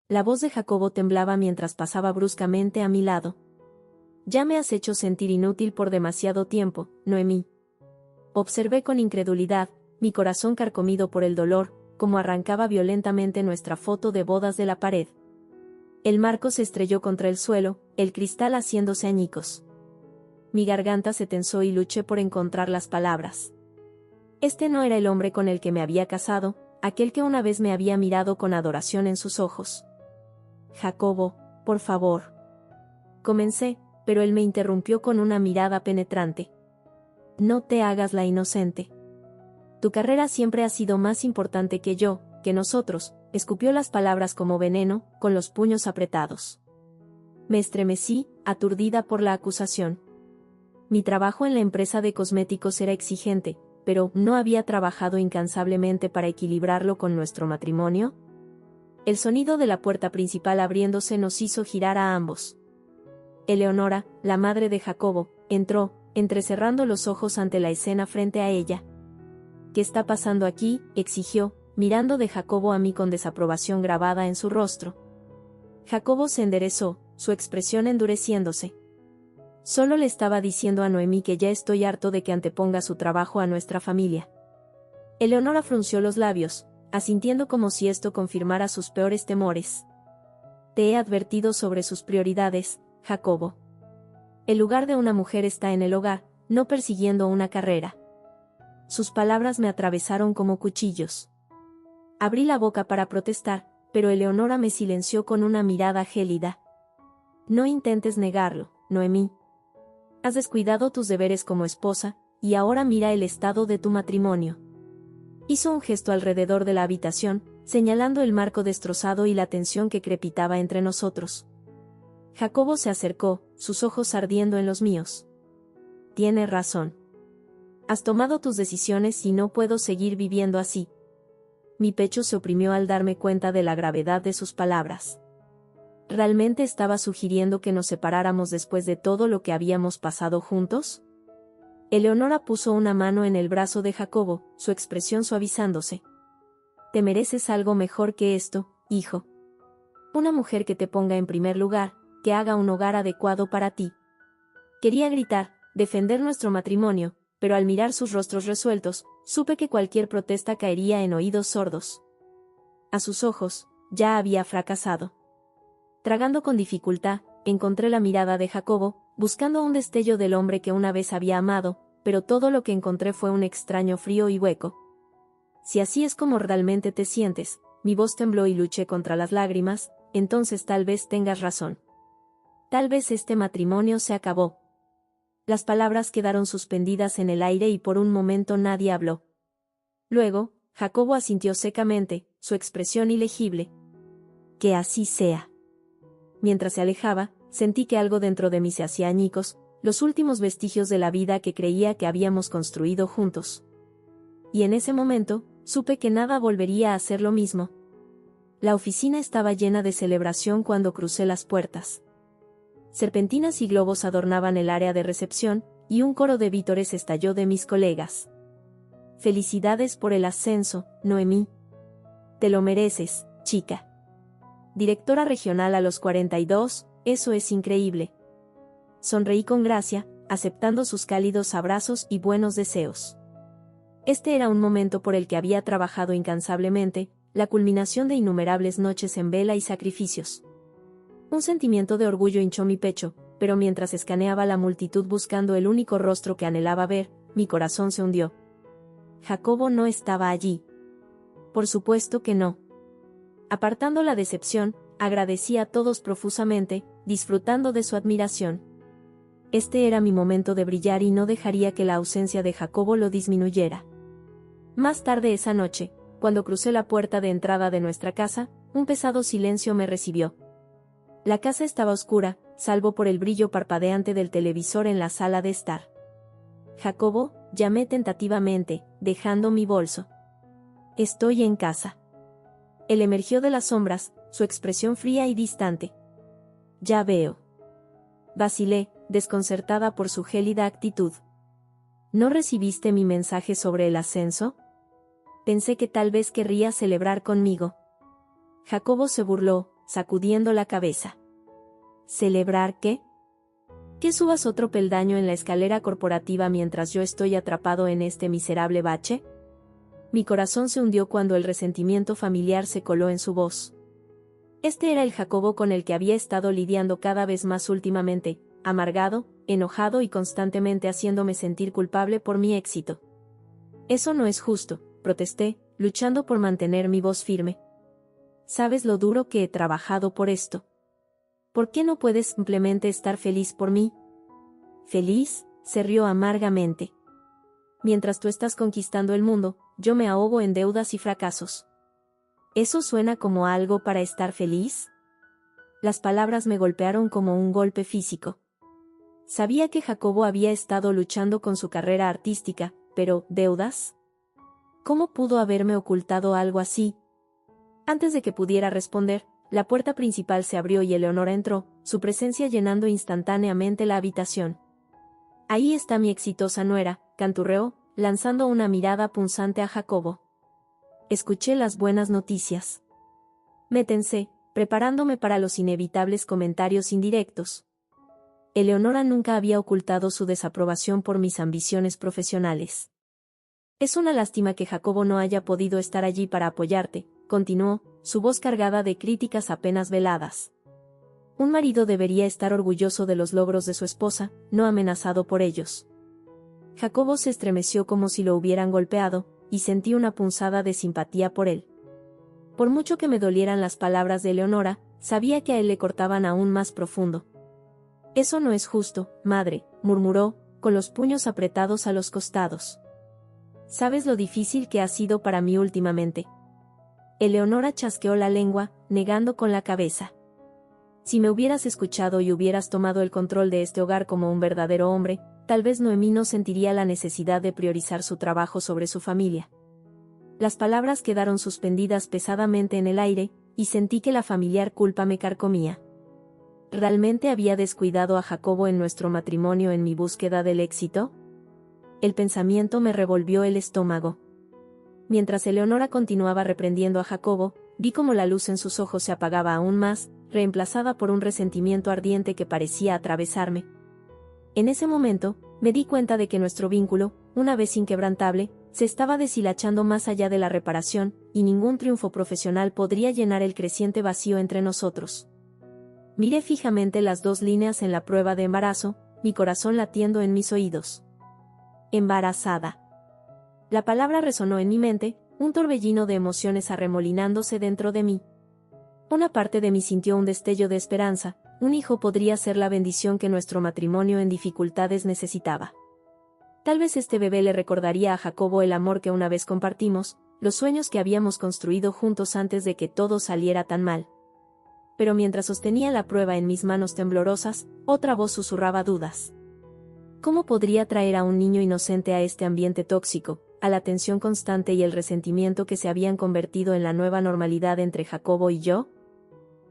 La voz de Jacobo temblaba mientras pasaba bruscamente a mi lado. Ya me has hecho sentir inútil por demasiado tiempo, Noemí. Observé con incredulidad, mi corazón carcomido por el dolor, como arrancaba violentamente nuestra foto de bodas de la pared. El marco se estrelló contra el suelo, el cristal haciéndose añicos. Mi garganta se tensó y luché por encontrar las palabras. Este no era el hombre con el que me había casado, aquel que una vez me había mirado con adoración en sus ojos. Jacobo, por favor. Comencé, pero él me interrumpió con una mirada penetrante. No te hagas la inocente. Tu carrera siempre ha sido más importante que yo, que nosotros, escupió las palabras como veneno, con los puños apretados. Me estremecí, aturdida por la acusación. Mi trabajo en la empresa de cosméticos era exigente, pero ¿no había trabajado incansablemente para equilibrarlo con nuestro matrimonio? El sonido de la puerta principal abriéndose nos hizo girar a ambos. Eleonora, la madre de Jacobo, entró, entrecerrando los ojos ante la escena frente a ella. ¿Qué está pasando aquí?, exigió, mirando de Jacobo a mí con desaprobación grabada en su rostro. Jacobo se enderezó, su expresión endureciéndose. Solo le estaba diciendo a Noemí que ya estoy harto de que anteponga su trabajo a nuestra familia. Eleonora frunció los labios, asintiendo como si esto confirmara sus peores temores. Te he advertido sobre sus prioridades, Jacobo. El lugar de una mujer está en el hogar, no persiguiendo una carrera. Sus palabras me atravesaron como cuchillos. Abrí la boca para protestar, pero Eleonora me silenció con una mirada gélida. No intentes negarlo, Noemí. Has descuidado tus deberes como esposa, y ahora mira el estado de tu matrimonio. Hizo un gesto alrededor de la habitación, señalando el marco destrozado y la tensión que crepitaba entre nosotros. Jacobo se acercó, sus ojos ardiendo en los míos. Tienes razón. Has tomado tus decisiones y no puedo seguir viviendo así. Mi pecho se oprimió al darme cuenta de la gravedad de sus palabras. ¿Realmente estaba sugiriendo que nos separáramos después de todo lo que habíamos pasado juntos? Eleonora puso una mano en el brazo de Jacobo, su expresión suavizándose. Te mereces algo mejor que esto, hijo. Una mujer que te ponga en primer lugar, que haga un hogar adecuado para ti. Quería gritar, defender nuestro matrimonio, pero al mirar sus rostros resueltos, supe que cualquier protesta caería en oídos sordos. A sus ojos, ya había fracasado. Tragando con dificultad, encontré la mirada de Jacobo, buscando un destello del hombre que una vez había amado, pero todo lo que encontré fue un extraño frío y hueco. Si así es como realmente te sientes, mi voz tembló y luché contra las lágrimas, entonces tal vez tengas razón. Tal vez este matrimonio se acabó. Las palabras quedaron suspendidas en el aire y por un momento nadie habló. Luego, Jacobo asintió secamente, su expresión ilegible. Que así sea. Mientras se alejaba, sentí que algo dentro de mí se hacía añicos, los últimos vestigios de la vida que creía que habíamos construido juntos. Y en ese momento, supe que nada volvería a ser lo mismo. La oficina estaba llena de celebración cuando crucé las puertas. Serpentinas y globos adornaban el área de recepción, y un coro de vítores estalló de mis colegas. Felicidades por el ascenso, Noemí. Te lo mereces, chica. Directora regional a los 42, eso es increíble. Sonreí con gracia, aceptando sus cálidos abrazos y buenos deseos. Este era un momento por el que había trabajado incansablemente, la culminación de innumerables noches en vela y sacrificios. Un sentimiento de orgullo hinchó mi pecho, pero mientras escaneaba la multitud buscando el único rostro que anhelaba ver, mi corazón se hundió. Jacobo no estaba allí. Por supuesto que no. Apartando la decepción, agradecí a todos profusamente, disfrutando de su admiración. Este era mi momento de brillar y no dejaría que la ausencia de Jacobo lo disminuyera. Más tarde esa noche, cuando crucé la puerta de entrada de nuestra casa, un pesado silencio me recibió. La casa estaba oscura, salvo por el brillo parpadeante del televisor en la sala de estar. Jacobo, llamé tentativamente, dejando mi bolso. Estoy en casa. Él emergió de las sombras, su expresión fría y distante. Ya veo. Vacilé, desconcertada por su gélida actitud. ¿No recibiste mi mensaje sobre el ascenso? Pensé que tal vez querría celebrar conmigo. Jacobo se burló, sacudiendo la cabeza. ¿Celebrar qué? ¿Que subas otro peldaño en la escalera corporativa mientras yo estoy atrapado en este miserable bache? Mi corazón se hundió cuando el resentimiento familiar se coló en su voz. Este era el Jacobo con el que había estado lidiando cada vez más últimamente, amargado, enojado y constantemente haciéndome sentir culpable por mi éxito. Eso no es justo, protesté, luchando por mantener mi voz firme. ¿Sabes lo duro que he trabajado por esto? ¿Por qué no puedes simplemente estar feliz por mí? ¿Feliz?, se rió amargamente. Mientras tú estás conquistando el mundo, yo me ahogo en deudas y fracasos. ¿Eso suena como algo para estar feliz? Las palabras me golpearon como un golpe físico. Sabía que Jacobo había estado luchando con su carrera artística, pero ¿deudas? ¿Cómo pudo haberme ocultado algo así? Antes de que pudiera responder, la puerta principal se abrió y Eleonora entró, su presencia llenando instantáneamente la habitación. Ahí está mi exitosa nuera, canturreó, lanzando una mirada punzante a Jacobo. Escuché las buenas noticias. Me tensé, preparándome para los inevitables comentarios indirectos. Eleonora nunca había ocultado su desaprobación por mis ambiciones profesionales. Es una lástima que Jacobo no haya podido estar allí para apoyarte, continuó, su voz cargada de críticas apenas veladas. Un marido debería estar orgulloso de los logros de su esposa, no amenazado por ellos. Jacobo se estremeció como si lo hubieran golpeado, y sentí una punzada de simpatía por él. Por mucho que me dolieran las palabras de Eleonora, sabía que a él le cortaban aún más profundo. Eso no es justo, madre, murmuró, con los puños apretados a los costados. ¿Sabes lo difícil que ha sido para mí últimamente? Eleonora chasqueó la lengua, negando con la cabeza. Si me hubieras escuchado y hubieras tomado el control de este hogar como un verdadero hombre, tal vez Noemí no sentiría la necesidad de priorizar su trabajo sobre su familia. Las palabras quedaron suspendidas pesadamente en el aire, y sentí que la familiar culpa me carcomía. ¿Realmente había descuidado a Jacobo en nuestro matrimonio en mi búsqueda del éxito? El pensamiento me revolvió el estómago. Mientras Eleonora continuaba reprendiendo a Jacobo, vi cómo la luz en sus ojos se apagaba aún más, reemplazada por un resentimiento ardiente que parecía atravesarme. En ese momento, me di cuenta de que nuestro vínculo, una vez inquebrantable, se estaba deshilachando más allá de la reparación, y ningún triunfo profesional podría llenar el creciente vacío entre nosotros. Miré fijamente las 2 líneas en la prueba de embarazo, mi corazón latiendo en mis oídos. Embarazada. La palabra resonó en mi mente, un torbellino de emociones arremolinándose dentro de mí. Una parte de mí sintió un destello de esperanza, un hijo podría ser la bendición que nuestro matrimonio en dificultades necesitaba. Tal vez este bebé le recordaría a Jacobo el amor que una vez compartimos, los sueños que habíamos construido juntos antes de que todo saliera tan mal. Pero mientras sostenía la prueba en mis manos temblorosas, otra voz susurraba dudas. ¿Cómo podría traer a un niño inocente a este ambiente tóxico, a la tensión constante y el resentimiento que se habían convertido en la nueva normalidad entre Jacobo y yo?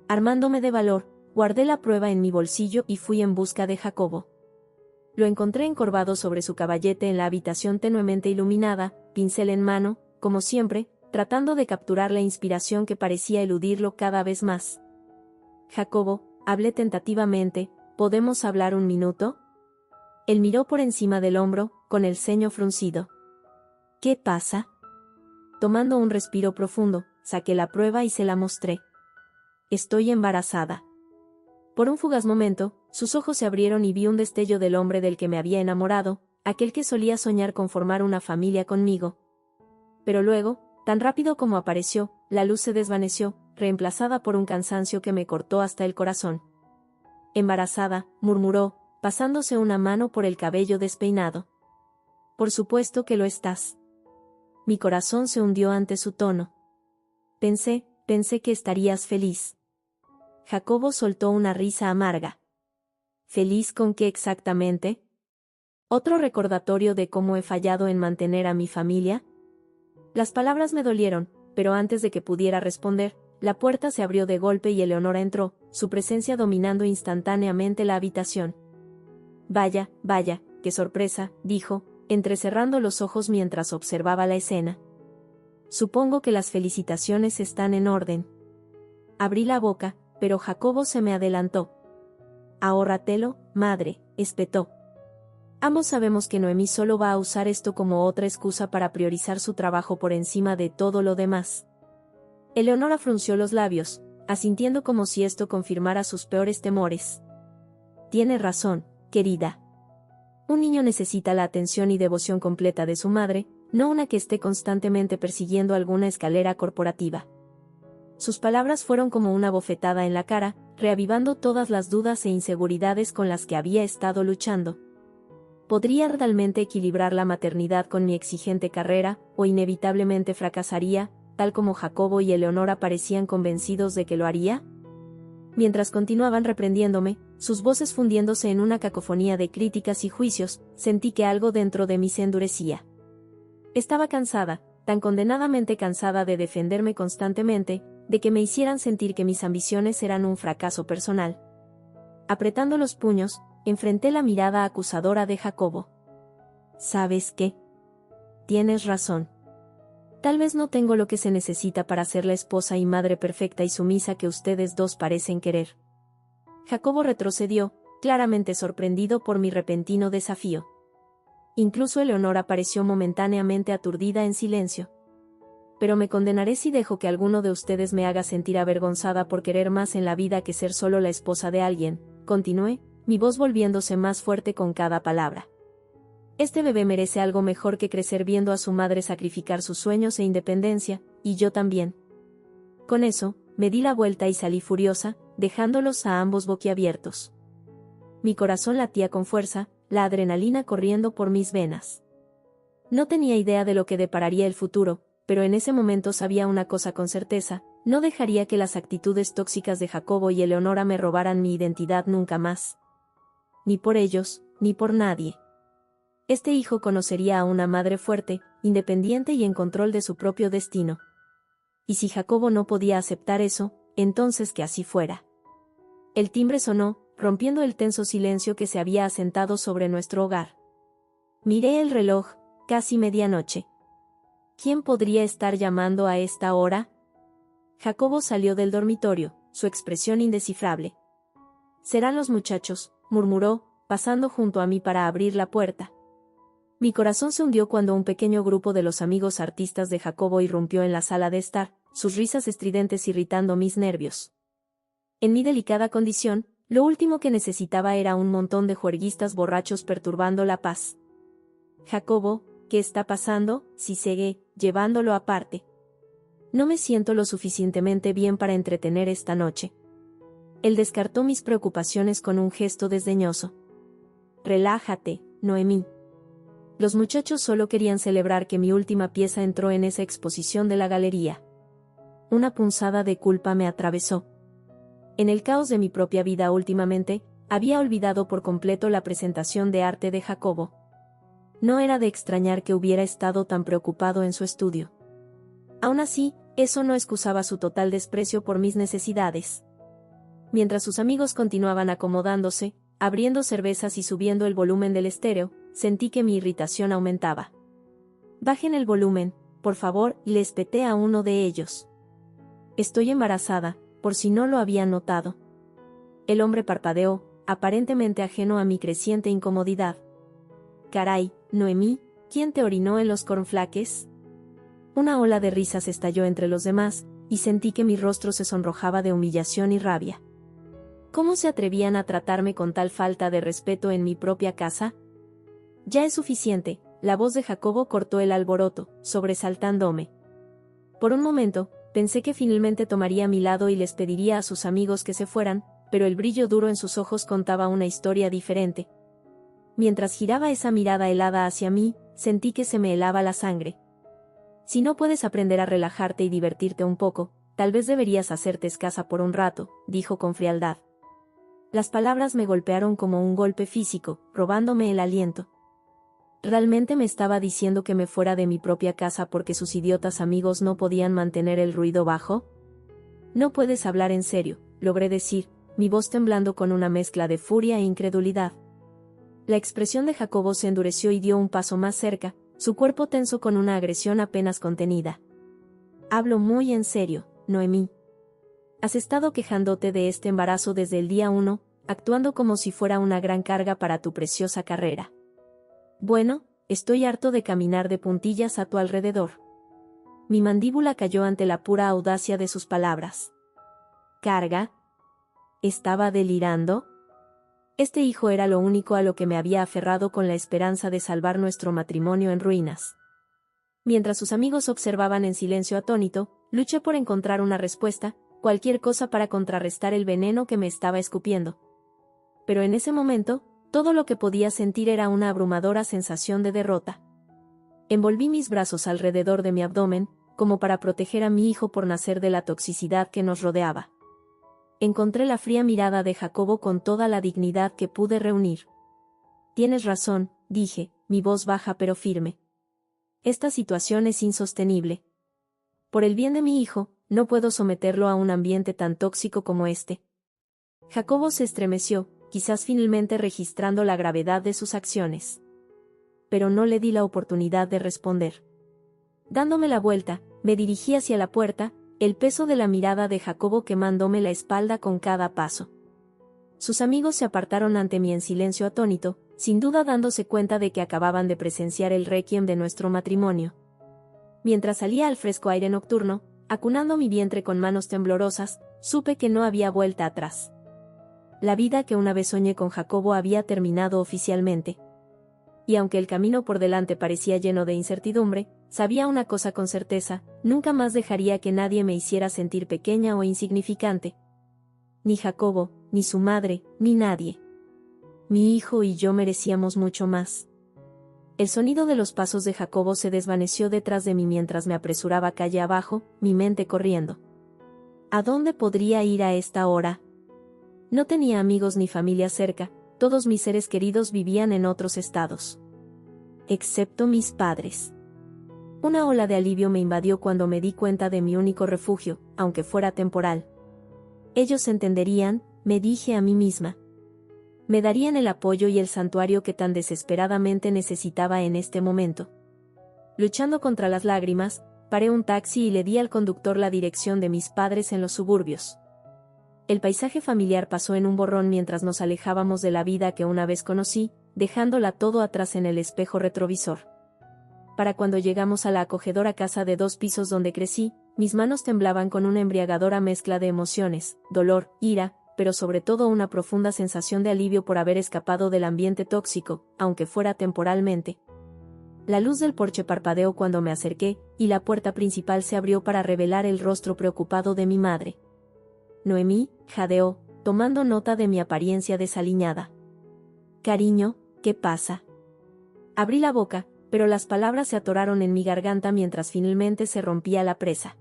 Armándome de valor, guardé la prueba en mi bolsillo y fui en busca de Jacobo. Lo encontré encorvado sobre su caballete en la habitación tenuemente iluminada, pincel en mano, como siempre, tratando de capturar la inspiración que parecía eludirlo cada vez más. Jacobo, hablé tentativamente, ¿podemos hablar un minuto? Él miró por encima del hombro, con el ceño fruncido. ¿Qué pasa? Tomando un respiro profundo, saqué la prueba y se la mostré. Estoy embarazada. Por un fugaz momento, sus ojos se abrieron y vi un destello del hombre del que me había enamorado, aquel que solía soñar con formar una familia conmigo. Pero luego, tan rápido como apareció, la luz se desvaneció, reemplazada por un cansancio que me cortó hasta el corazón. Embarazada, murmuró, pasándose una mano por el cabello despeinado. Por supuesto que lo estás. Mi corazón se hundió ante su tono. Pensé que estarías feliz. Jacobo soltó una risa amarga. ¿Feliz con qué exactamente? ¿Otro recordatorio de cómo he fallado en mantener a mi familia? Las palabras me dolieron, pero antes de que pudiera responder, la puerta se abrió de golpe y Eleonora entró, su presencia dominando instantáneamente la habitación. Vaya, qué sorpresa, dijo, entrecerrando los ojos mientras observaba la escena. Supongo que las felicitaciones están en orden. Abrí la boca, pero Jacobo se me adelantó. Ahórratelo, madre, espetó. Ambos sabemos que Noemí solo va a usar esto como otra excusa para priorizar su trabajo por encima de todo lo demás. Eleonora frunció los labios, asintiendo como si esto confirmara sus peores temores. Tiene razón, querida. Un niño necesita la atención y devoción completa de su madre, no una que esté constantemente persiguiendo alguna escalera corporativa. Sus palabras fueron como una bofetada en la cara, reavivando todas las dudas e inseguridades con las que había estado luchando. ¿Podría realmente equilibrar la maternidad con mi exigente carrera, o inevitablemente fracasaría, tal como Jacobo y Eleonora parecían convencidos de que lo haría? Mientras continuaban reprendiéndome, sus voces fundiéndose en una cacofonía de críticas y juicios, sentí que algo dentro de mí se endurecía. Estaba cansada, tan condenadamente cansada de defenderme constantemente, de que me hicieran sentir que mis ambiciones eran un fracaso personal. Apretando los puños, enfrenté la mirada acusadora de Jacobo. ¿Sabes qué? Tienes razón. Tal vez no tengo lo que se necesita para ser la esposa y madre perfecta y sumisa que ustedes dos parecen querer. Jacobo retrocedió, claramente sorprendido por mi repentino desafío. Incluso Eleonora pareció momentáneamente aturdida en silencio. Pero me condenaré si dejo que alguno de ustedes me haga sentir avergonzada por querer más en la vida que ser solo la esposa de alguien, continué, mi voz volviéndose más fuerte con cada palabra. Este bebé merece algo mejor que crecer viendo a su madre sacrificar sus sueños e independencia, y yo también. Con eso, me di la vuelta y salí furiosa, dejándolos a ambos boquiabiertos. Mi corazón latía con fuerza, la adrenalina corriendo por mis venas. No tenía idea de lo que depararía el futuro, pero en ese momento sabía una cosa con certeza: no dejaría que las actitudes tóxicas de Jacobo y Eleonora me robaran mi identidad nunca más. Ni por ellos, ni por nadie. Este hijo conocería a una madre fuerte, independiente y en control de su propio destino. Y si Jacobo no podía aceptar eso, entonces que así fuera. El timbre sonó, rompiendo el tenso silencio que se había asentado sobre nuestro hogar. Miré el reloj, casi medianoche. ¿Quién podría estar llamando a esta hora? Jacobo salió del dormitorio, su expresión indescifrable. «Serán los muchachos», murmuró, pasando junto a mí para abrir la puerta. Mi corazón se hundió cuando un pequeño grupo de los amigos artistas de Jacobo irrumpió en la sala de estar, sus risas estridentes irritando mis nervios. En mi delicada condición, lo último que necesitaba era un montón de juerguistas borrachos perturbando la paz. «Jacobo, ¿qué está pasando?», sisegué, llevándolo aparte. «No me siento lo suficientemente bien para entretener esta noche». Él descartó mis preocupaciones con un gesto desdeñoso. «Relájate, Noemí. Los muchachos solo querían celebrar que mi última pieza entró en esa exposición de la galería». Una punzada de culpa me atravesó. En el caos de mi propia vida últimamente, había olvidado por completo la presentación de arte de Jacobo. No era de extrañar que hubiera estado tan preocupado en su estudio. Aún así, eso no excusaba su total desprecio por mis necesidades. Mientras sus amigos continuaban acomodándose, abriendo cervezas y subiendo el volumen del estéreo, sentí que mi irritación aumentaba. «Bajen el volumen, por favor», y le espeté a uno de ellos. «Estoy embarazada», por si no lo habían notado. El hombre parpadeó, aparentemente ajeno a mi creciente incomodidad. «Caray, Noemí, ¿quién te orinó en los cornflakes?». Una ola de risas estalló entre los demás, y sentí que mi rostro se sonrojaba de humillación y rabia. ¿Cómo se atrevían a tratarme con tal falta de respeto en mi propia casa? «Ya es suficiente», la voz de Jacobo cortó el alboroto, sobresaltándome. Por un momento, pensé que finalmente tomaría mi lado y les pediría a sus amigos que se fueran, pero el brillo duro en sus ojos contaba una historia diferente. Mientras giraba esa mirada helada hacia mí, sentí que se me helaba la sangre. «Si no puedes aprender a relajarte y divertirte un poco, tal vez deberías hacerte escasa por un rato», dijo con frialdad. Las palabras me golpearon como un golpe físico, robándome el aliento. ¿Realmente me estaba diciendo que me fuera de mi propia casa porque sus idiotas amigos no podían mantener el ruido bajo? «No puedes hablar en serio», logré decir, mi voz temblando con una mezcla de furia e incredulidad. La expresión de Jacobo se endureció y dio un paso más cerca, su cuerpo tenso con una agresión apenas contenida. «Hablo muy en serio, Noemí. Has estado quejándote de este embarazo desde el día 1, actuando como si fuera una gran carga para tu preciosa carrera. Bueno, estoy harto de caminar de puntillas a tu alrededor. Mi mandíbula cayó ante la pura audacia de sus palabras. ¿Carga? ¿Estaba delirando? Este hijo era lo único a lo que me había aferrado con la esperanza de salvar nuestro matrimonio en ruinas. Mientras sus amigos observaban en silencio atónito, luché por encontrar una respuesta, cualquier cosa para contrarrestar el veneno que me estaba escupiendo. Pero en ese momento, todo lo que podía sentir era una abrumadora sensación de derrota. Envolví mis brazos alrededor de mi abdomen, como para proteger a mi hijo por nacer de la toxicidad que nos rodeaba. Encontré la fría mirada de Jacobo con toda la dignidad que pude reunir. Tienes razón, dije, mi voz baja pero firme. Esta situación es insostenible. Por el bien de mi hijo, no puedo someterlo a un ambiente tan tóxico como este. Jacobo se estremeció, quizás finalmente registrando la gravedad de sus acciones. Pero no le di la oportunidad de responder. Dándome la vuelta, me dirigí hacia la puerta, el peso de la mirada de Jacobo quemándome la espalda con cada paso. Sus amigos se apartaron ante mí en silencio atónito, sin duda dándose cuenta de que acababan de presenciar el requiem de nuestro matrimonio. Mientras salía al fresco aire nocturno, acunando mi vientre con manos temblorosas, supe que no había vuelta atrás. La vida que una vez soñé con Jacobo había terminado oficialmente. Y aunque el camino por delante parecía lleno de incertidumbre, sabía una cosa con certeza: nunca más dejaría que nadie me hiciera sentir pequeña o insignificante. Ni Jacobo, ni su madre, ni nadie. Mi hijo y yo merecíamos mucho más. El sonido de los pasos de Jacobo se desvaneció detrás de mí mientras me apresuraba calle abajo, mi mente corriendo. ¿A dónde podría ir a esta hora? No tenía amigos ni familia cerca, todos mis seres queridos vivían en otros estados. Excepto mis padres. Una ola de alivio me invadió cuando me di cuenta de mi único refugio, aunque fuera temporal. Ellos entenderían, me dije a mí misma. Me darían el apoyo y el santuario que tan desesperadamente necesitaba en este momento. Luchando contra las lágrimas, paré un taxi y le di al conductor la dirección de mis padres en los suburbios. El paisaje familiar pasó en un borrón mientras nos alejábamos de la vida que una vez conocí, dejándola todo atrás en el espejo retrovisor. Para cuando llegamos a la acogedora casa de 2 pisos donde crecí, mis manos temblaban con una embriagadora mezcla de emociones, dolor, ira, pero sobre todo una profunda sensación de alivio por haber escapado del ambiente tóxico, aunque fuera temporalmente. La luz del porche parpadeó cuando me acerqué, y la puerta principal se abrió para revelar el rostro preocupado de mi madre. Noemí, jadeó, tomando nota de mi apariencia desaliñada. Cariño, ¿qué pasa? Abrí la boca, pero las palabras se atoraron en mi garganta mientras finalmente se rompía la presa.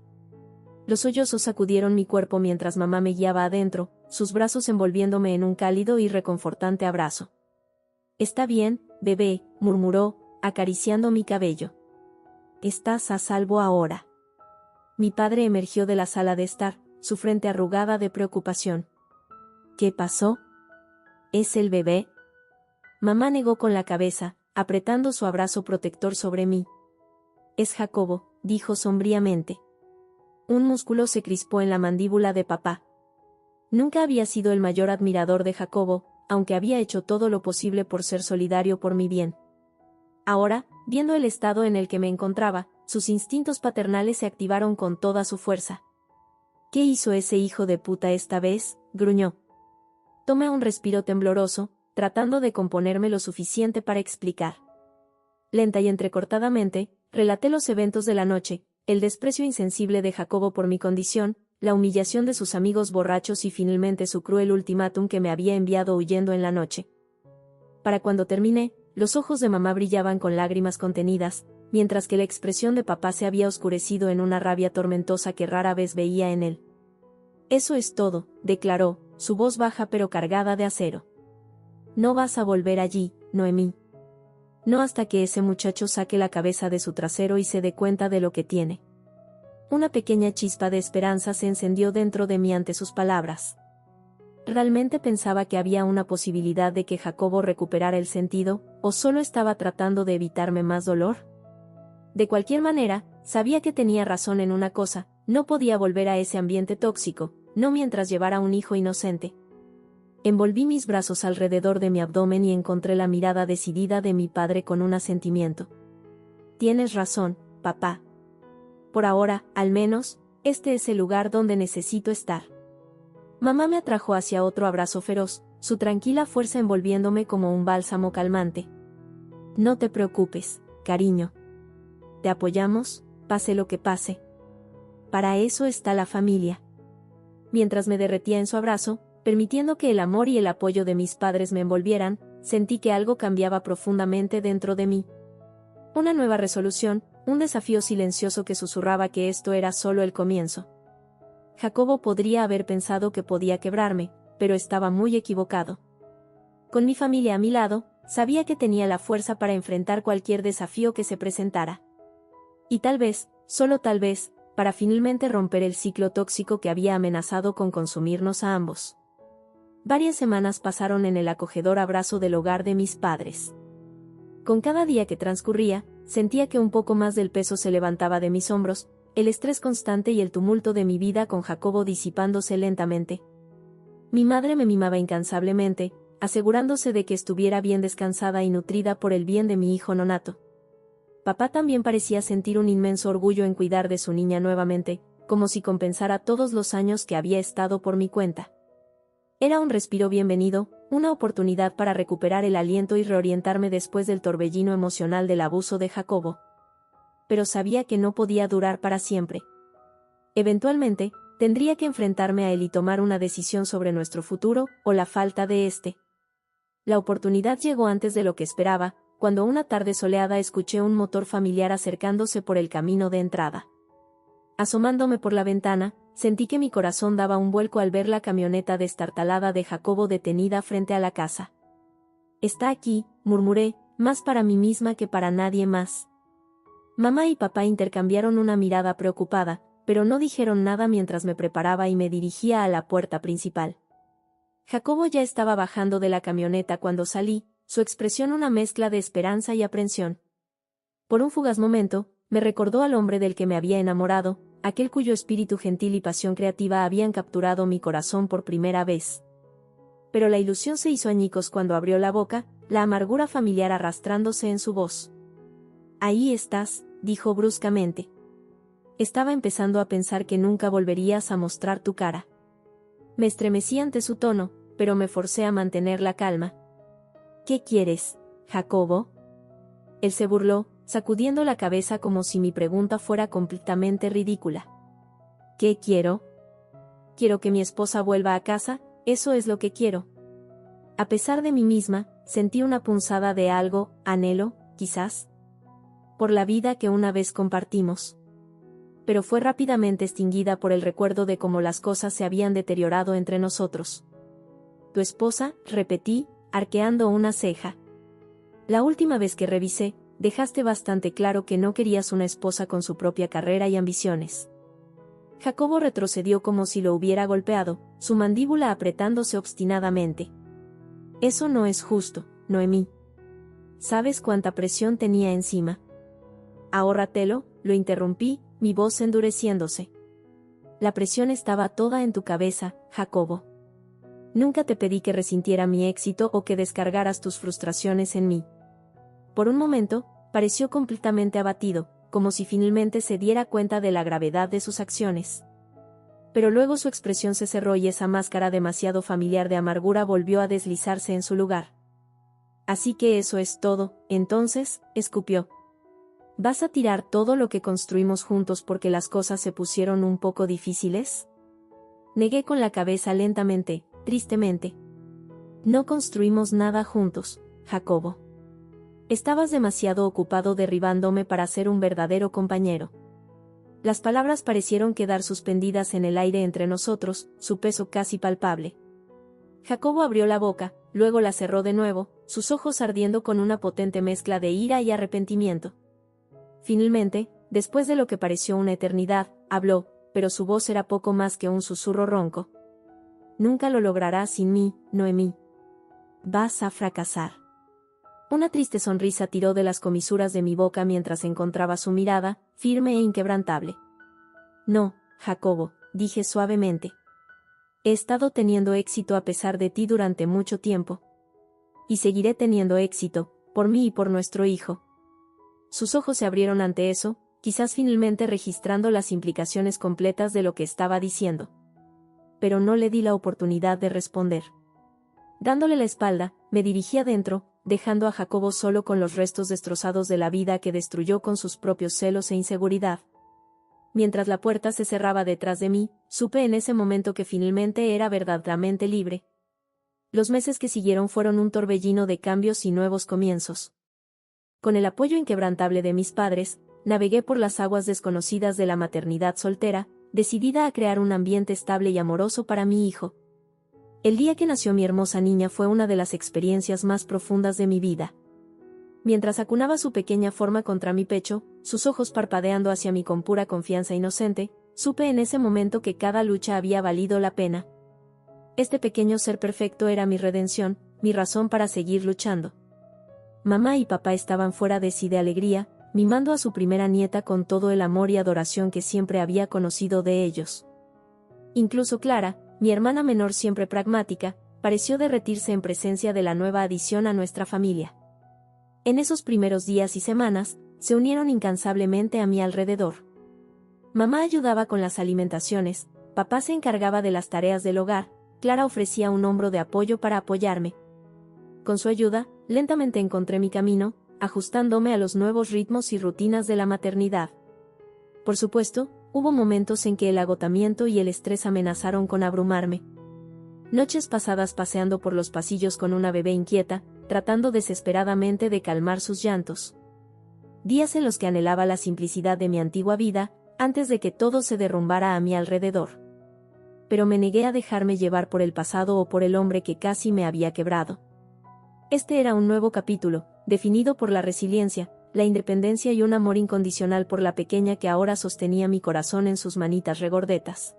Los sollozos sacudieron mi cuerpo mientras mamá me guiaba adentro, sus brazos envolviéndome en un cálido y reconfortante abrazo. Está bien, bebé, murmuró, acariciando mi cabello. Estás a salvo ahora. Mi padre emergió de la sala de estar, su frente arrugada de preocupación. ¿Qué pasó? ¿Es el bebé? Mamá negó con la cabeza, apretando su abrazo protector sobre mí. Es Jacobo, dijo sombríamente. Un músculo se crispó en la mandíbula de papá. Nunca había sido el mayor admirador de Jacobo, aunque había hecho todo lo posible por ser solidario por mi bien. Ahora, viendo el estado en el que me encontraba, sus instintos paternales se activaron con toda su fuerza. ¿Qué hizo ese hijo de puta esta vez?, gruñó. Tomé un respiro tembloroso, tratando de componerme lo suficiente para explicar. Lenta y entrecortadamente, relaté los eventos de la noche, el desprecio insensible de Jacobo por mi condición, la humillación de sus amigos borrachos y finalmente su cruel ultimátum que me había enviado huyendo en la noche. Para cuando terminé, los ojos de mamá brillaban con lágrimas contenidas, mientras que la expresión de papá se había oscurecido en una rabia tormentosa que rara vez veía en él. Eso es todo, declaró, su voz baja pero cargada de acero. No vas a volver allí, Noemí. No hasta que ese muchacho saque la cabeza de su trasero y se dé cuenta de lo que tiene. Una pequeña chispa de esperanza se encendió dentro de mí ante sus palabras. ¿Realmente pensaba que había una posibilidad de que Jacobo recuperara el sentido, o solo estaba tratando de evitarme más dolor? De cualquier manera, sabía que tenía razón en una cosa: no podía volver a ese ambiente tóxico, no mientras llevara un hijo inocente. Envolví mis brazos alrededor de mi abdomen y encontré la mirada decidida de mi padre con un asentimiento. Tienes razón, papá. Por ahora, al menos, este es el lugar donde necesito estar. Mamá me atrajo hacia otro abrazo feroz, su tranquila fuerza envolviéndome como un bálsamo calmante. No te preocupes, cariño. Te apoyamos, pase lo que pase. Para eso está la familia. Mientras me derretía en su abrazo, permitiendo que el amor y el apoyo de mis padres me envolvieran, sentí que algo cambiaba profundamente dentro de mí. Una nueva resolución, un desafío silencioso que susurraba que esto era solo el comienzo. Jacobo podría haber pensado que podía quebrarme, pero estaba muy equivocado. Con mi familia a mi lado, sabía que tenía la fuerza para enfrentar cualquier desafío que se presentara. Y tal vez, solo tal vez, para finalmente romper el ciclo tóxico que había amenazado con consumirnos a ambos. Varias semanas pasaron en el acogedor abrazo del hogar de mis padres. Con cada día que transcurría, sentía que un poco más del peso se levantaba de mis hombros, el estrés constante y el tumulto de mi vida con Jacobo disipándose lentamente. Mi madre me mimaba incansablemente, asegurándose de que estuviera bien descansada y nutrida por el bien de mi hijo nonato. Papá también parecía sentir un inmenso orgullo en cuidar de su niña nuevamente, como si compensara todos los años que había estado por mi cuenta. Era un respiro bienvenido, una oportunidad para recuperar el aliento y reorientarme después del torbellino emocional del abuso de Jacobo. Pero sabía que no podía durar para siempre. Eventualmente, tendría que enfrentarme a él y tomar una decisión sobre nuestro futuro, o la falta de este. La oportunidad llegó antes de lo que esperaba, cuando una tarde soleada escuché un motor familiar acercándose por el camino de entrada. Asomándome por la ventana, sentí que mi corazón daba un vuelco al ver la camioneta destartalada de Jacobo detenida frente a la casa. «Está aquí», murmuré, más para mí misma que para nadie más. Mamá y papá intercambiaron una mirada preocupada, pero no dijeron nada mientras me preparaba y me dirigía a la puerta principal. Jacobo ya estaba bajando de la camioneta cuando salí, su expresión una mezcla de esperanza y aprensión. Por un fugaz momento, me recordó al hombre del que me había enamorado, aquel cuyo espíritu gentil y pasión creativa habían capturado mi corazón por primera vez. Pero la ilusión se hizo añicos cuando abrió la boca, la amargura familiar arrastrándose en su voz. «Ahí estás», dijo bruscamente. Estaba empezando a pensar que nunca volverías a mostrar tu cara. Me estremecí ante su tono, pero me forcé a mantener la calma. «¿Qué quieres, Jacobo?» Él se burló, sacudiendo la cabeza como si mi pregunta fuera completamente ridícula. «¿Qué quiero?» «Quiero que mi esposa vuelva a casa, eso es lo que quiero». A pesar de mí misma, sentí una punzada de algo, anhelo, quizás, por la vida que una vez compartimos. Pero fue rápidamente extinguida por el recuerdo de cómo las cosas se habían deteriorado entre nosotros. «¿Tu esposa?», repetí, arqueando una ceja. «La última vez que revisé, dejaste bastante claro que no querías una esposa con su propia carrera y ambiciones». Jacobo retrocedió como si lo hubiera golpeado, su mandíbula apretándose obstinadamente. «Eso no es justo, Noemí. ¿Sabes cuánta presión tenía encima?» «Ahórratelo», lo interrumpí, mi voz endureciéndose. «La presión estaba toda en tu cabeza, Jacobo. Nunca te pedí que resintiera mi éxito o que descargaras tus frustraciones en mí». Por un momento, pareció completamente abatido, como si finalmente se diera cuenta de la gravedad de sus acciones. Pero luego su expresión se cerró y esa máscara demasiado familiar de amargura volvió a deslizarse en su lugar. «Así que eso es todo, entonces», escupió. «¿Vas a tirar todo lo que construimos juntos porque las cosas se pusieron un poco difíciles?» Negué con la cabeza lentamente, tristemente. «No construimos nada juntos, Jacobo. Estabas demasiado ocupado derribándome para ser un verdadero compañero». Las palabras parecieron quedar suspendidas en el aire entre nosotros, su peso casi palpable. Jacobo abrió la boca, luego la cerró de nuevo, sus ojos ardiendo con una potente mezcla de ira y arrepentimiento. Finalmente, después de lo que pareció una eternidad, habló, pero su voz era poco más que un susurro ronco. «Nunca lo lograrás sin mí, Noemí. Vas a fracasar». Una triste sonrisa tiró de las comisuras de mi boca mientras encontraba su mirada, firme e inquebrantable. «No, Jacobo», dije suavemente. He estado teniendo éxito a pesar de ti durante mucho tiempo. Y seguiré teniendo éxito, por mí y por nuestro hijo. Sus ojos se abrieron ante eso, quizás finalmente registrando las implicaciones completas de lo que estaba diciendo. Pero no le di la oportunidad de responder. Dándole la espalda, me dirigí adentro, dejando a Jacobo solo con los restos destrozados de la vida que destruyó con sus propios celos e inseguridad. Mientras la puerta se cerraba detrás de mí, supe en ese momento que finalmente era verdaderamente libre. Los meses que siguieron fueron un torbellino de cambios y nuevos comienzos. Con el apoyo inquebrantable de mis padres, navegué por las aguas desconocidas de la maternidad soltera, decidida a crear un ambiente estable y amoroso para mi hijo. El día que nació mi hermosa niña fue una de las experiencias más profundas de mi vida. Mientras acunaba su pequeña forma contra mi pecho, sus ojos parpadeando hacia mí con pura confianza inocente, supe en ese momento que cada lucha había valido la pena. Este pequeño ser perfecto era mi redención, mi razón para seguir luchando. Mamá y papá estaban fuera de sí de alegría, mimando a su primera nieta con todo el amor y adoración que siempre había conocido de ellos. Incluso Clara, mi hermana menor siempre pragmática, pareció derretirse en presencia de la nueva adición a nuestra familia. En esos primeros días y semanas, se unieron incansablemente a mi alrededor. Mamá ayudaba con las alimentaciones, papá se encargaba de las tareas del hogar, Clara ofrecía un hombro de apoyo para apoyarme. Con su ayuda, lentamente encontré mi camino, ajustándome a los nuevos ritmos y rutinas de la maternidad. Por supuesto, hubo momentos en que el agotamiento y el estrés amenazaron con abrumarme. Noches pasadas paseando por los pasillos con una bebé inquieta, tratando desesperadamente de calmar sus llantos. Días en los que anhelaba la simplicidad de mi antigua vida, antes de que todo se derrumbara a mi alrededor. Pero me negué a dejarme llevar por el pasado o por el hombre que casi me había quebrado. Este era un nuevo capítulo, definido por la resiliencia, la independencia y un amor incondicional por la pequeña que ahora sostenía mi corazón en sus manitas regordetas.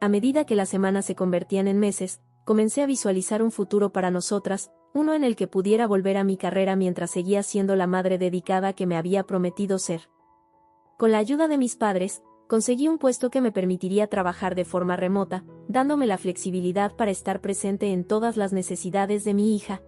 A medida que las semanas se convertían en meses, comencé a visualizar un futuro para nosotras, uno en el que pudiera volver a mi carrera mientras seguía siendo la madre dedicada que me había prometido ser. Con la ayuda de mis padres, conseguí un puesto que me permitiría trabajar de forma remota, dándome la flexibilidad para estar presente en todas las necesidades de mi hija.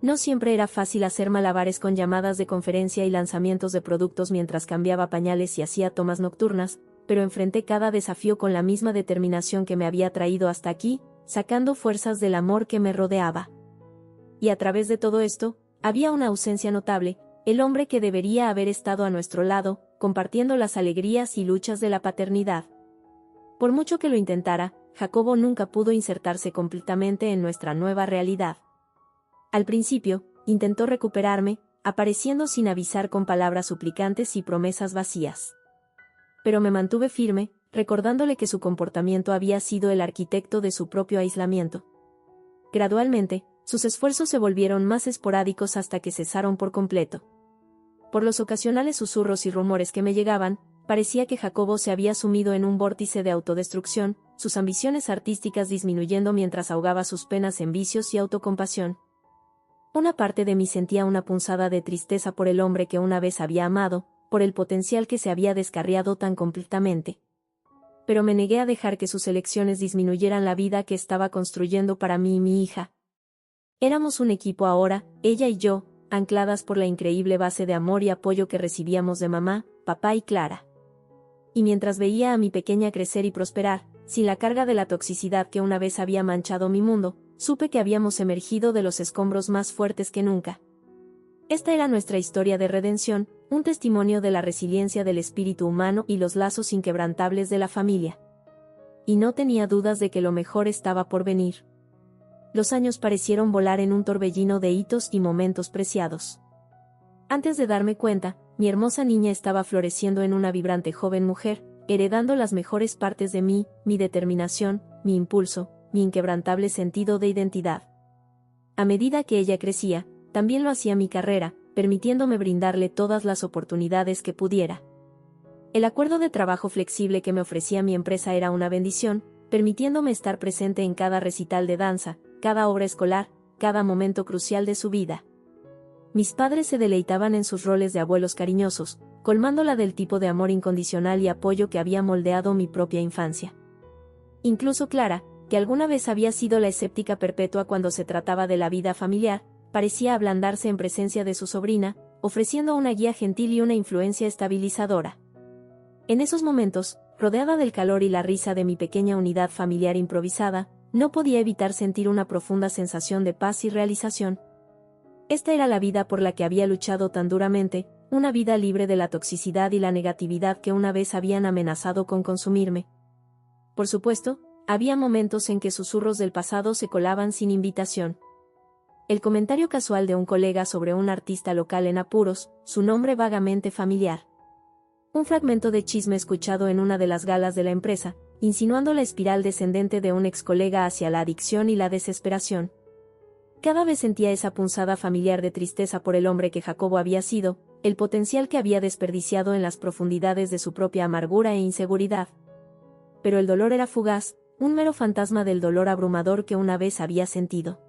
No siempre era fácil hacer malabares con llamadas de conferencia y lanzamientos de productos mientras cambiaba pañales y hacía tomas nocturnas, pero enfrenté cada desafío con la misma determinación que me había traído hasta aquí, sacando fuerzas del amor que me rodeaba. Y a través de todo esto, había una ausencia notable, el hombre que debería haber estado a nuestro lado, compartiendo las alegrías y luchas de la paternidad. Por mucho que lo intentara, Jacobo nunca pudo insertarse completamente en nuestra nueva realidad. Al principio, intentó recuperarme, apareciendo sin avisar con palabras suplicantes y promesas vacías. Pero me mantuve firme, recordándole que su comportamiento había sido el arquitecto de su propio aislamiento. Gradualmente, sus esfuerzos se volvieron más esporádicos hasta que cesaron por completo. Por los ocasionales susurros y rumores que me llegaban, parecía que Jacobo se había sumido en un vórtice de autodestrucción, sus ambiciones artísticas disminuyendo mientras ahogaba sus penas en vicios y autocompasión. Una parte de mí sentía una punzada de tristeza por el hombre que una vez había amado, por el potencial que se había descarriado tan completamente. Pero me negué a dejar que sus elecciones disminuyeran la vida que estaba construyendo para mí y mi hija. Éramos un equipo ahora, ella y yo, ancladas por la increíble base de amor y apoyo que recibíamos de mamá, papá y Clara. Y mientras veía a mi pequeña crecer y prosperar, sin la carga de la toxicidad que una vez había manchado mi mundo, supe que habíamos emergido de los escombros más fuertes que nunca. Esta era nuestra historia de redención, un testimonio de la resiliencia del espíritu humano y los lazos inquebrantables de la familia. Y no tenía dudas de que lo mejor estaba por venir. Los años parecieron volar en un torbellino de hitos y momentos preciados. Antes de darme cuenta, mi hermosa niña estaba floreciendo en una vibrante joven mujer, heredando las mejores partes de mí, mi determinación, mi impulso, mi inquebrantable sentido de identidad. A medida que ella crecía, también lo hacía mi carrera, permitiéndome brindarle todas las oportunidades que pudiera. El acuerdo de trabajo flexible que me ofrecía mi empresa era una bendición, permitiéndome estar presente en cada recital de danza, cada obra escolar, cada momento crucial de su vida. Mis padres se deleitaban en sus roles de abuelos cariñosos, colmándola del tipo de amor incondicional y apoyo que había moldeado mi propia infancia. Incluso Clara, que alguna vez había sido la escéptica perpetua cuando se trataba de la vida familiar, parecía ablandarse en presencia de su sobrina, ofreciendo una guía gentil y una influencia estabilizadora. En esos momentos, rodeada del calor y la risa de mi pequeña unidad familiar improvisada, no podía evitar sentir una profunda sensación de paz y realización. Esta era la vida por la que había luchado tan duramente, una vida libre de la toxicidad y la negatividad que una vez habían amenazado con consumirme. Por supuesto, había momentos en que susurros del pasado se colaban sin invitación. El comentario casual de un colega sobre un artista local en apuros, su nombre vagamente familiar. Un fragmento de chisme escuchado en una de las galas de la empresa, insinuando la espiral descendente de un ex colega hacia la adicción y la desesperación. Cada vez sentía esa punzada familiar de tristeza por el hombre que Jacobo había sido, el potencial que había desperdiciado en las profundidades de su propia amargura e inseguridad. Pero el dolor era fugaz, un mero fantasma del dolor abrumador que una vez había sentido.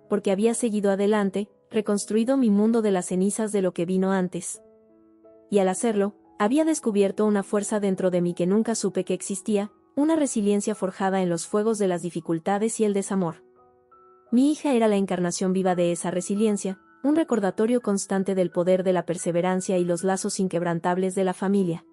Porque había seguido adelante, reconstruido mi mundo de las cenizas de lo que vino antes. Y al hacerlo, había descubierto una fuerza dentro de mí que nunca supe que existía, una resiliencia forjada en los fuegos de las dificultades y el desamor. Mi hija era la encarnación viva de esa resiliencia, un recordatorio constante del poder de la perseverancia y los lazos inquebrantables de la familia.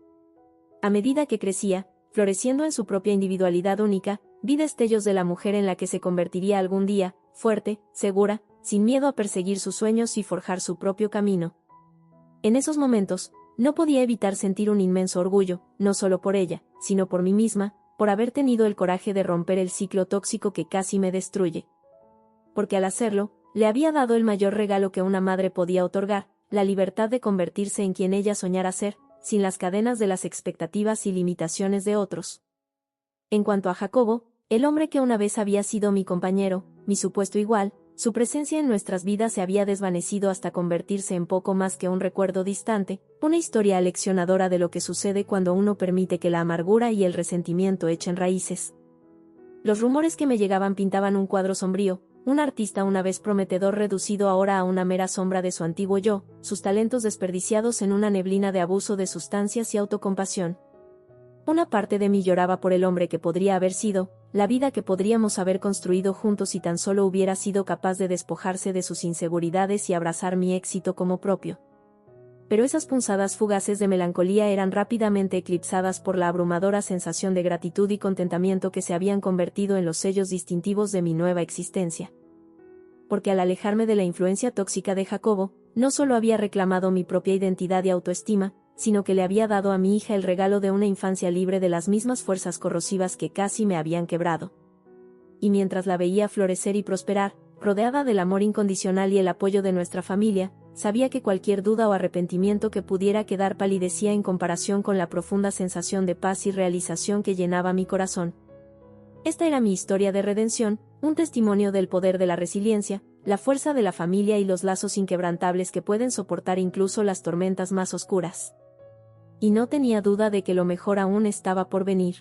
A medida que crecía, floreciendo en su propia individualidad única, vi destellos de la mujer en la que se convertiría algún día, fuerte, segura, sin miedo a perseguir sus sueños y forjar su propio camino. En esos momentos, no podía evitar sentir un inmenso orgullo, no solo por ella, sino por mí misma, por haber tenido el coraje de romper el ciclo tóxico que casi me destruye. Porque al hacerlo, le había dado el mayor regalo que una madre podía otorgar, la libertad de convertirse en quien ella soñara ser, sin las cadenas de las expectativas y limitaciones de otros. En cuanto a Jacobo, el hombre que una vez había sido mi compañero, mi supuesto igual, su presencia en nuestras vidas se había desvanecido hasta convertirse en poco más que un recuerdo distante, una historia aleccionadora de lo que sucede cuando uno permite que la amargura y el resentimiento echen raíces. Los rumores que me llegaban pintaban un cuadro sombrío, un artista una vez prometedor reducido ahora a una mera sombra de su antiguo yo, sus talentos desperdiciados en una neblina de abuso de sustancias y autocompasión. Una parte de mí lloraba por el hombre que podría haber sido, la vida que podríamos haber construido juntos si tan solo hubiera sido capaz de despojarse de sus inseguridades y abrazar mi éxito como propio. Pero esas punzadas fugaces de melancolía eran rápidamente eclipsadas por la abrumadora sensación de gratitud y contentamiento que se habían convertido en los sellos distintivos de mi nueva existencia. Porque al alejarme de la influencia tóxica de Jacobo, no solo había reclamado mi propia identidad y autoestima, sino que le había dado a mi hija el regalo de una infancia libre de las mismas fuerzas corrosivas que casi me habían quebrado. Y mientras la veía florecer y prosperar, rodeada del amor incondicional y el apoyo de nuestra familia, sabía que cualquier duda o arrepentimiento que pudiera quedar palidecía en comparación con la profunda sensación de paz y realización que llenaba mi corazón. Esta era mi historia de redención, un testimonio del poder de la resiliencia, la fuerza de la familia y los lazos inquebrantables que pueden soportar incluso las tormentas más oscuras. Y no tenía duda de que lo mejor aún estaba por venir.